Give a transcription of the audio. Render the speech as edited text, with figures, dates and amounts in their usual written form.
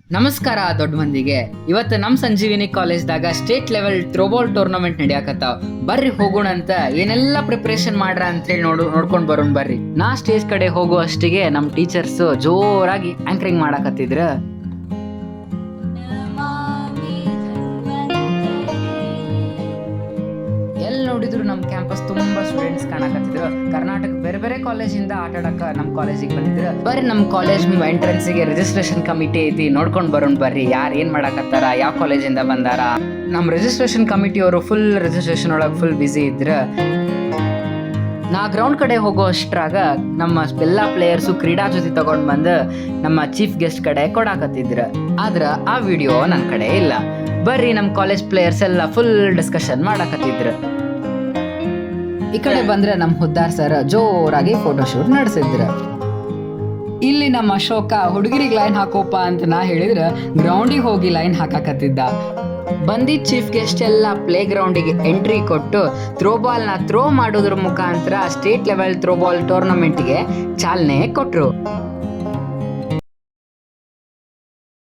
ನಮಸ್ಕಾರ ದೊಡ್ಡ ಮಂದಿಗೆ. ಇವತ್ತು ನಮ್ಮ ಸಂಜೀವಿನಿ ಕಾಲೇಜ್ದಾಗ ಸ್ಟೇಟ್ ಲೆವೆಲ್ ಥ್ರೋಬಾಲ್ ಟೂರ್ನಮೆಂಟ್ ನಡೆಯಾಕತ್ತಾವ. ಬರ್ರಿ ಹೋಗೋಣ ಅಂತ ಏನೆಲ್ಲ ಪ್ರಿಪರೇಷನ್ ಮಾಡ್ರ ಅಂತೇಳಿ ನೋಡ್ಕೊಂಡ್ ಬರೋಣ ಬರ್ರಿ. ನಾ ಸ್ಟೇಜ್ ಕಡೆ ಹೋಗುವಷ್ಟಿಗೆ ನಮ್ಮ ಟೀಚರ್ಸ್ ಜೋರಾಗಿ ಆಂಕರಿಂಗ್ ಮಾಡಾಕತ್ತಿದ್ರ. ಎಲ್ಲಿ ನೋಡಿದ್ರು ನಮ್ಮ ಕ್ಯಾಂಪಸ್ ತುಂಬಾ ಸ್ಟೂಡೆಂಟ್ಸ್ ಕಾಣಕತ್ತಿದ್ರು. ಕರ್ನಾಟಕ ಬೇರೆ ಬೇರೆ ಕಾಲೇಜಿಂದ ಆಟ ಆಡಕ ನಮ್ಮ ಕಾಲೇಜಿಗೆ ಬಂದಿದ್ರು. ಬರ್ರಿ ನಮ್ಮ ಕಾಲೇಜ್ ಎಂಟ್ರೆನ್ಸಿಗೆ ರಿಜಿಸ್ಟ್ರೇಷನ್ ಕಮಿಟಿ ಐತಿ, ನೋಡ್ಕೊಂಡ್ ಬರೋಣ ಬರ್ರಿ. ಯಾರು ಏನ್ ಮಾಡಾಕತ್ತಾರ, ಯಾವ ಕಾಲೇಜಿಂದ ಬಂದಾರ. ನಮ್ಮ ರಿಜಿಸ್ಟ್ರೇಷನ್ ಕಮಿಟಿಯವರು ಫುಲ್ ರಿಜಿಸ್ಟ್ರೇಷನ್ ಒಳಗೆ ಫುಲ್ ಬಿಸಿ ಇದ್ರ. ನಾ ಗ್ರೌಂಡ್ ಕಡೆ ಹೋಗೋ ಅಷ್ಟ್ರಾಗ ನಮ್ಮ ಎಲ್ಲಾ ಪ್ಲೇಯರ್ಸು ಕ್ರೀಡಾ ಜೊತೆ ತಗೊಂಡ್ ಬಂದು ನಮ್ಮ ಚೀಫ್ ಗೆಸ್ಟ್ ಕಡೆ ಕೊಡಾಕತ್ತಿದ್ರ. ಆದ್ರ ಆ ವಿಡಿಯೋ ನನ್ನ ಕಡೆ ಇಲ್ಲ. ಬರ್ರಿ ನಮ್ಮ ಕಾಲೇಜ್ ಪ್ಲೇಯರ್ಸ್ ಎಲ್ಲ ಫುಲ್ ಡಿಸ್ಕಷನ್ ಮಾಡಾಕತ್ತಿದ್ರ. ಈ ಕಡೆ ಬಂದ್ರೆ ನಮ್ಮ ಹುದ್ದಾರ್ ಸರ್ ಜೋರಾಗಿ ಫೋಟೋಶೂಟ್ ನಡೆಸಿದ್ರ. ಇಲ್ಲಿ ನಮ್ಮ ಅಶೋಕ ಹುಡುಗಿರಿಗೆ ಲೈನ್ ಹಾಕೋಪ ಅಂತ ನಾ ಹೇಳಿದ್ರ ಗ್ರೌಂಡಿಗೆ ಹೋಗಿ ಲೈನ್ ಹಾಕಾಕತ್ತಿದ್ದ. ಬಂದಿದ್ದ ಚೀಫ್ ಗೆಸ್ಟ್ ಎಲ್ಲ ಪ್ಲೇ ಗ್ರೌಂಡಿಗೆ ಎಂಟ್ರಿ ಕೊಟ್ಟು ಥ್ರೋಬಾಲ್ನ ಥ್ರೋ ಮಾಡೋದ್ರ ಮುಖಾಂತರ ಸ್ಟೇಟ್ ಲೆವೆಲ್ ಥ್ರೋಬಾಲ್ ಟೂರ್ನಮೆಂಟ್ಗೆ ಚಾಲನೆ ಕೊಟ್ರು.